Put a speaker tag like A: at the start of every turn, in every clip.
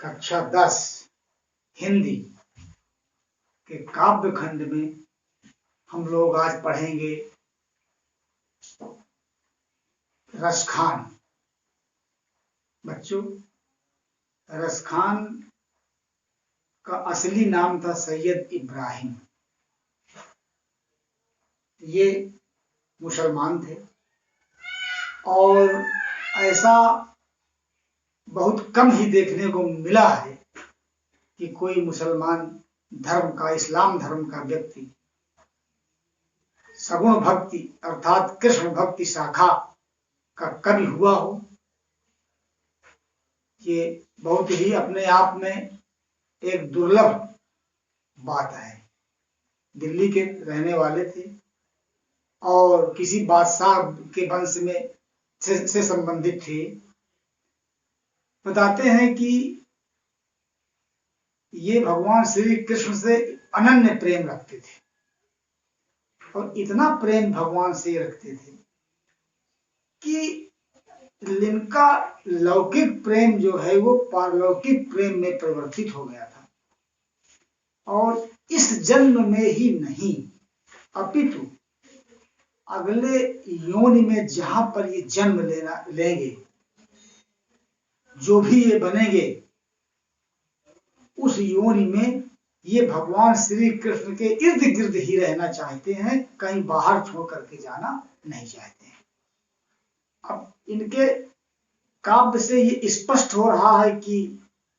A: कक्षा 10 हिंदी के काव्य खंड में हम लोग आज पढ़ेंगे रसखान। बच्चों, रसखान का असली नाम था सैयद इब्राहिम। ये मुसलमान थे और ऐसा बहुत कम ही देखने को मिला है कि कोई मुसलमान धर्म का, इस्लाम धर्म का व्यक्ति सगुण भक्ति अर्थात कृष्ण भक्ति शाखा का कवि हुआ हो। ये बहुत ही अपने आप में एक दुर्लभ बात है। दिल्ली के रहने वाले थे और किसी बादशाह के वंश में से संबंधित थे। बताते हैं कि ये भगवान श्री कृष्ण से अनन्य प्रेम रखते थे और इतना प्रेम भगवान से रखते थे कि इनका लौकिक प्रेम जो है वो पारलौकिक प्रेम में परिवर्तित हो गया था। और इस जन्म में ही नहीं अपितु अगले योनि में जहां पर ये जन्म लेंगे, जो भी ये बनेंगे, उस योनि में ये भगवान श्री कृष्ण के इर्द गिर्द ही रहना चाहते हैं, कहीं बाहर छोड़ करके जाना नहीं चाहते हैं। अब इनके काव्य से ये स्पष्ट हो रहा है कि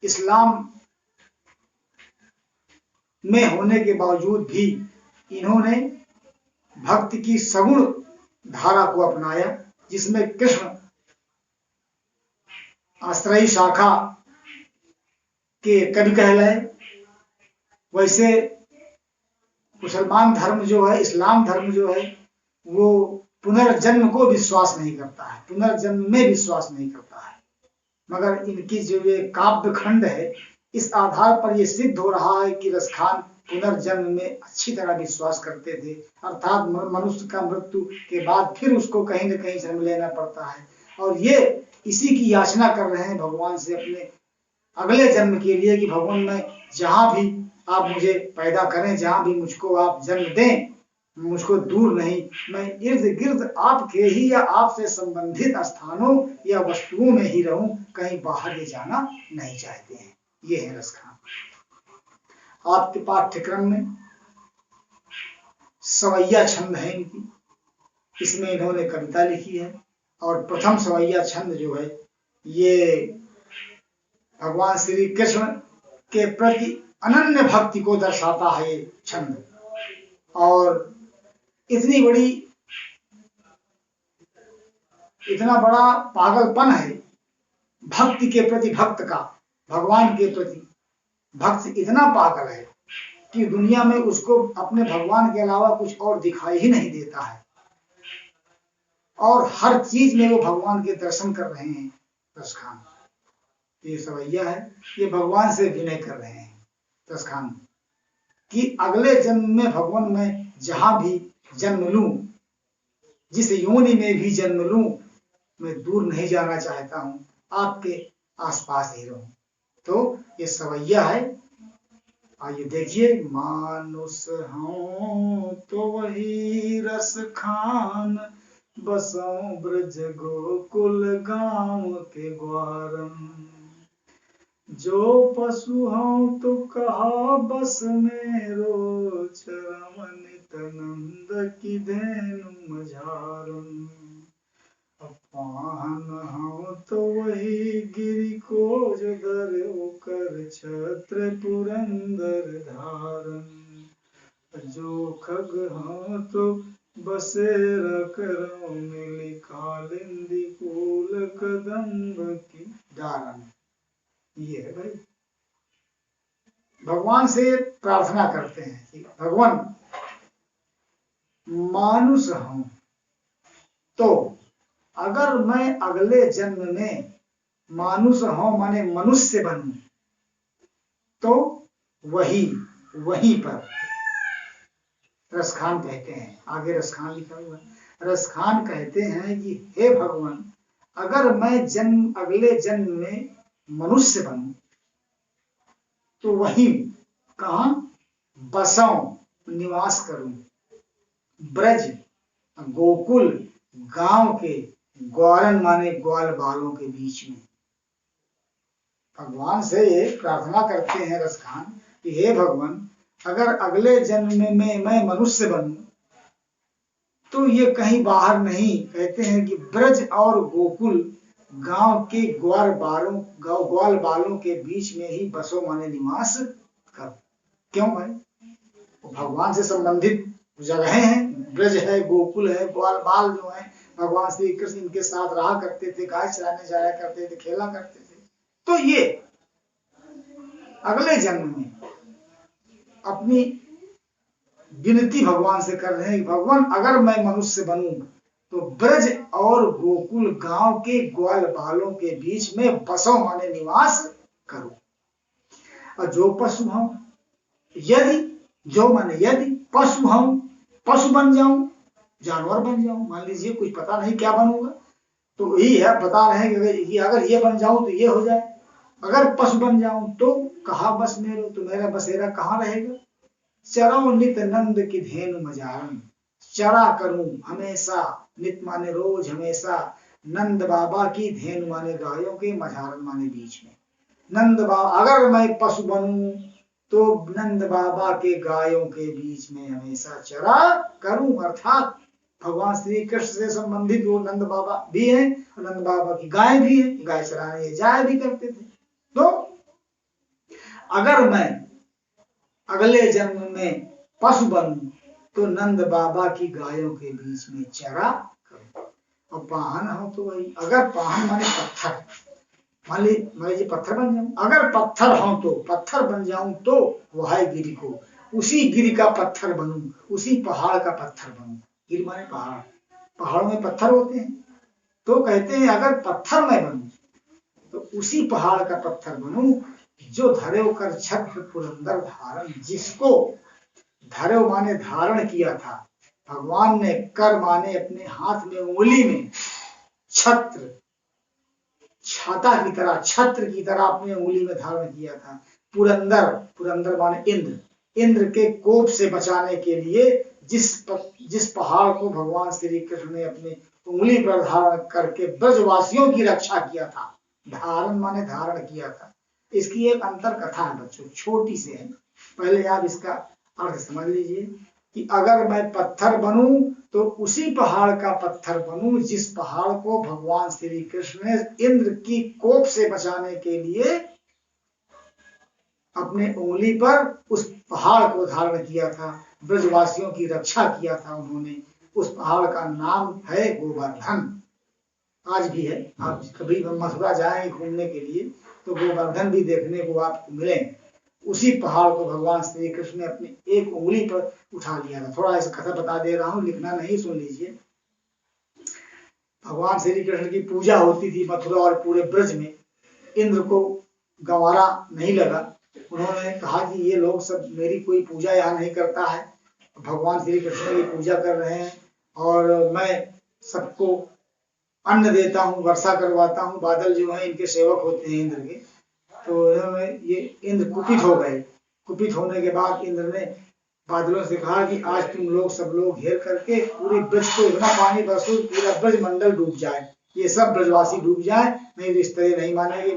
A: इस्लाम में होने के बावजूद भी इन्होंने भक्ति की सगुण धारा को अपनाया, जिसमें कृष्ण आश्रयी शाखा के कवि कहलाए। वैसे मुसलमान धर्म जो है, इस्लाम धर्म जो है, वो पुनर्जन्म को विश्वास नहीं करता है, पुनर्जन्म में विश्वास नहीं करता है। मगर इनकी जो ये काव्य खंड है, इस आधार पर यह सिद्ध हो रहा है कि रसखान पुनर्जन्म में अच्छी तरह विश्वास करते थे। अर्थात मनुष्य का मृत्यु के बाद फिर उसको कहीं न कहीं जन्म लेना पड़ता है और ये इसी की याचना कर रहे हैं भगवान से अपने अगले जन्म के लिए कि भगवान मैं जहां भी आप मुझे पैदा करें, जहां भी मुझको आप जन्म दें, मुझको दूर नहीं, मैं इर्द गिर्द आपके ही या आपसे संबंधित स्थानों या वस्तुओं में ही रहूं, कहीं बाहर ये जाना नहीं चाहते हैं। ये है रसखान। आपके पाठ्यक्रम में सवैया छंद है इनकी, इसमें इन्होंने कविता लिखी है और प्रथम सवैया छंद जो है ये भगवान श्री कृष्ण के प्रति अनन्य भक्ति को दर्शाता है ये छंद। और इतना बड़ा पागलपन है भक्ति के प्रति, भक्त का भगवान के प्रति भक्त इतना पागल है कि दुनिया में उसको अपने भगवान के अलावा कुछ और दिखाई ही नहीं देता है और हर चीज में वो भगवान के दर्शन कर रहे हैं। रसखान ये सवैया है, ये भगवान से विनय कर रहे हैं रसखान कि अगले जन्म में भगवान मैं जहां भी जन्म लूं, जिस योनि में भी जन्म लूं, मैं दूर नहीं जाना चाहता हूं, आपके आसपास ही रहूं। तो ये सवैया है। आइए देखिए। मानुष हूं तो वही रस खान, बसों ब्रज गोकुल गांव के ग्वारम। जो पशु हूं तो कहा बस मेरो, चरम नित्यानंद की धेनु मझारम। पाहन हूं तो वही गिरि को जो धरो कर, छत्र पुरंदर धारन। जो खग हूं तो बसेरा करो, मिली कालिंदी फूल कदम्ब की डारन। ये है भाई, भगवान से प्रार्थना करते हैं कि भगवान मानुष हूं तो अगर मैं अगले जन्म में मानुष हूं माने मनुष्य बनूं, तो वहीं पर रसखान कहते हैं। आगे रसखान लिखा हुआ है। रसखान कहते हैं कि हे भगवान, अगर मैं अगले जन्म में मनुष्य बनूं तो वहीं कहा बसाऊं, निवास करूं। ब्रज गोकुल गांव के, ग्वारन माने ग्वाल बालों के बीच में। भगवान से ये प्रार्थना करते हैं रसखान कि हे भगवान, अगर अगले जन्म में मैं मनुष्य बनूं तो ये कहीं बाहर नहीं, कहते हैं कि ब्रज और गोकुल गांव के ग्वाल बालों के बीच में ही बसो माने निवास करो। क्यों भाई? वो भगवान से संबंधित जगह हैं, ब्रज है, गोकुल है, ग्वाल बाल जो है भगवान श्री कृष्ण इनके साथ रहा करते थे, गाय चराने जाया करते थे, खेला करते थे। तो ये अगले जन्म में अपनी विनती भगवान से कर रहे हैं कि भगवान, अगर मैं मनुष्य बनूं तो ब्रज और गोकुल गांव के ग्वाल बालों के बीच में बसो माने निवास करो। और जो पशु हूं, यदि, जो माने यदि पशु हूं, पशु बन जाऊं, जानवर बन जाऊं, मान लीजिए कुछ पता नहीं क्या बनूंगा, तो यही है बता रहे हैं कि अगर ये बन जाऊं तो ये हो जाए, अगर पशु बन जाऊं तो कहा बस मेरो, तो मेरा बसेरा कहाँ रहेगा। चरो नित नंद की धेनु मजारन, चरा करूं हमेशा, नित माने रोज, हमेशा, नंद बाबा की धेनु माने गायों के, मजारन माने बीच में। नंद बाबा, अगर मैं पशु बनूं तो नंद बाबा के गायों के बीच में हमेशा चरा करूं, अर्थात भगवान श्री कृष्ण से संबंधित वो नंद बाबा भी हैं और नंद बाबा की गाय भी है, गाय चराने जाया भी करते थे। तो अगर मैं अगले जन्म में पशु बनूं तो नंद बाबा की गायों के बीच में चरा करूं। और पाहन हो तो वही, अगर पाहन माने पत्थर, मान लीजिए पत्थर बन जाऊं, अगर पत्थर हो तो पत्थर बन जाऊं तो वह गिरी को, उसी गिरी का पत्थर बनूं, उसी पहाड़ का पत्थर बनूं। गिरी माने पहाड़, पहाड़ों में पत्थर होते हैं, तो कहते हैं अगर पत्थर में बनूं तो उसी पहाड़ का पत्थर बनूं जो धरेव कर छत्र पुरंदर धारण, जिसको धरेव माने धारण किया था भगवान ने, कर माने अपने हाथ में उंगली में, छत्र छाता की तरह, छत्र की तरह अपने उंगली में धारण किया था। पुरंदर, पुरंदर माने इंद्र, इंद्र के कोप से बचाने के लिए जिस पहाड़ को भगवान श्री कृष्ण ने अपनी उंगली पर धारण करके ब्रजवासियों की रक्षा किया था। धारण माने धारण किया था। इसकी एक अंतर कथा है बच्चों, छोटी सी है, पहले आप इसका अर्थ समझ लीजिए कि अगर मैं पत्थर बनूं तो उसी पहाड़ का पत्थर बनूं जिस पहाड़ को भगवान श्री कृष्ण ने इंद्र की कोप से बचाने के लिए अपने उंगली पर उस पहाड़ को धारण किया था, ब्रजवासियों की रक्षा किया था उन्होंने। उस पहाड़ का नाम है गोवर्धन, आज भी है। आप कभी मथुरा जाएंगे घूमने के लिए तो गोवर्धन भी देखने को आपको मिलेंगे। उसी पहाड़ को भगवान श्री कृष्ण ने अपनी एक उंगली पर उठा लिया था। थोड़ा ऐसा कथा बता दे रहा हूं, लिखना नहीं, सुन लीजिए। भगवान श्री कृष्ण की पूजा होती थी मथुरा और पूरे ब्रज में। इंद्र को गंवारा नहीं लगा, उन्होंने कहा कि ये लोग सब मेरी कोई पूजा यहाँ नहीं करता है, भगवान श्री कृष्ण की पूजा कर रहे हैं और मैं सबको अन्न देता हूँ, वर्षा करवाता हूँ, बादल जो है इनके सेवक होते हैं इंद्र के। तो ये इंद्र कुपित हो गए। कुपित होने के बाद इंद्र ने बादलों से कहा कि आज तुम लोग सब लोग घेर करके पूरे ब्रज को इतना पानी बरसो पूरा ब्रज मंडल डूब जाए, ये सब ब्रजवासी डूब जाए, नहीं तो इस तरह नहीं मानेंगे,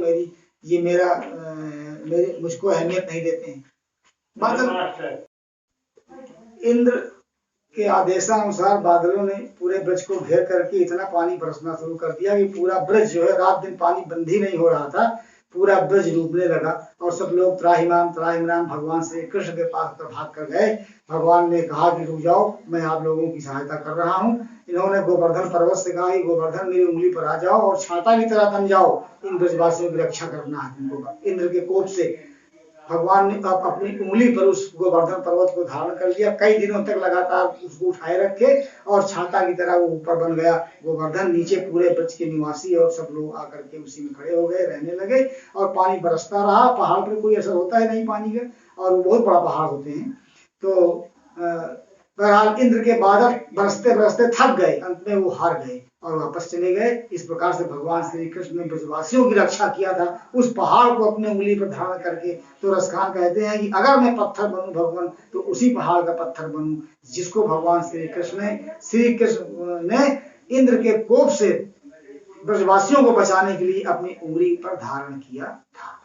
A: मेरे मुझको अहमियत नहीं देते हैं। बादल, इंद्र के आदेशानुसार बादलों ने पूरे ब्रज को घेर करके इतना पानी बरसना शुरू कर दिया कि पूरा ब्रज जो है, रात दिन पानी बंद ही नहीं हो रहा था, पूरा ब्रज डूबने लगा और सब लोग त्राहिमाम त्राहिमाम भगवान श्री कृष्ण के पास भाग कर गए। भगवान ने कहा कि रुक जाओ, मैं आप लोगों की सहायता कर रहा हूँ। इन्होंने गोवर्धन पर्वत से कहा, गोवर्धन मेरी उंगली पर आ जाओ और छाता की तरह बन जाओ, इन ब्रजवासियों की रक्षा करना है तुमको। इंद्र के कोप से भगवान ने अपनी उंगली पर उस गोवर्धन पर्वत को धारण कर लिया, कई दिनों तक लगातार उसको उठाए रखे और छाता की तरह वो ऊपर बन गया गोवर्धन। नीचे पूरे ब्रज के निवासी और सब लोग आकर के उसी में खड़े हो गए, रहने लगे और पानी बरसता रहा। पहाड़ पर कोई असर होता है नहीं पानी का, और वो बहुत बड़ा पहाड़ होते हैं। तो बहरहाल इंद्र के बादल बरसते बरसते थक गए, अंत में वो हार गए और वापस चले गए। इस प्रकार से भगवान श्री कृष्ण ने ब्रजवासियों की रक्षा किया था उस पहाड़ को अपने उंगली पर धारण करके। तो रसखान कहते हैं कि अगर मैं पत्थर बनूं भगवान तो उसी पहाड़ का पत्थर बनूं जिसको भगवान श्री कृष्ण ने इंद्र के कोप से ब्रजवासियों को बचाने के लिए अपनी उंगली पर धारण किया था।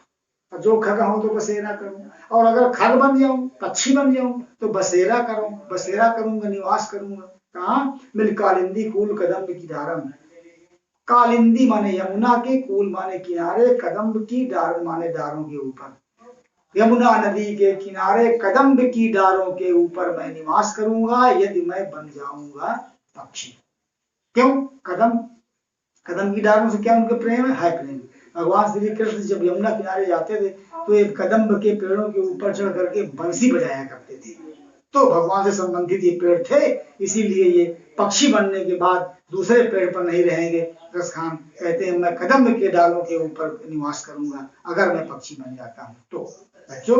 A: जो खग हूं तो बसेरा करूं, और अगर खग बन जाऊं, पक्षी बन जाऊं तो बसेरा करूंगा, निवास करूंगा। कहाँ? मिल कालिंदी कूल कदम्ब की धारम। कालिंदी माने यमुना के, कूल माने किनारे, कदम्ब की, डार माने डारों के ऊपर। यमुना नदी के किनारे कदम्ब की डारों के ऊपर मैं निवास करूंगा यदि मैं बन जाऊंगा पक्षी। क्यों? कदम की डारों से क्या उनके प्रेम है प्रेम। भगवान श्री कृष्ण जब यमुना किनारे जाते थे तो ये कदम्ब के पेड़ों के ऊपर चढ़ करके बंसी बजाया करते थे। तो भगवान से संबंधित ये पेड़ थे, इसीलिए ये पक्षी बनने के बाद दूसरे पेड़ पर नहीं रहेंगे। रसखान कहते हैं मैं कदम्ब के डालों के ऊपर निवास करूंगा अगर मैं पक्षी बन जाता हूं तो। बच्चों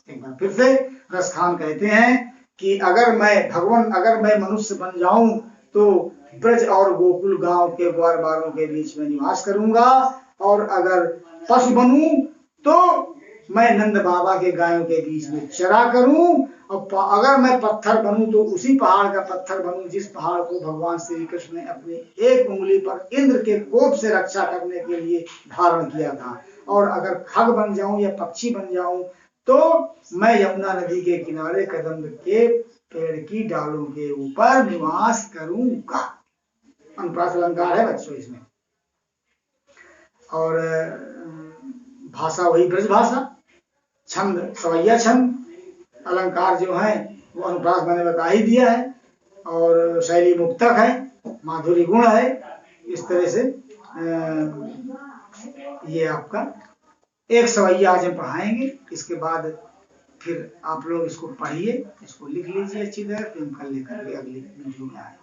A: एक बार फिर से रसखान कहते हैं कि अगर मैं मनुष्य बन जाऊं तो ब्रज और गोकुल गांव के ग्वार बारों के बीच में निवास करूंगा, और अगर पशु बनूं तो मैं नंद बाबा के गायों के बीच में चरा करूं, और अगर मैं पत्थर बनूं तो उसी पहाड़ का पत्थर बनूं जिस पहाड़ को भगवान श्री कृष्ण ने अपनी एक उंगली पर इंद्र के कोप से रक्षा करने के लिए धारण किया था। और अगर खग बन जाऊं या पक्षी बन जाऊं तो मैं यमुना नदी के किनारे कदम्ब के पेड़ की डालों के ऊपर निवास करूंगा। अनुप्रास अलंकार है बच्चों इसमें, और भाषा वही ब्रज भाषा, छंद सवैया छंद, अलंकार जो है वो अनुप्रास मैंने बता ही दिया है, और शैली मुक्तक है, माधुरी गुण है। इस तरह से ये आपका एक सवैया आज हम पढ़ाएंगे। इसके बाद फिर आप लोग इसको पढ़िए, इसको लिख लीजिए अच्छी तरह, फिर हम कल लेकर के अगली वीडियो में आएंगे।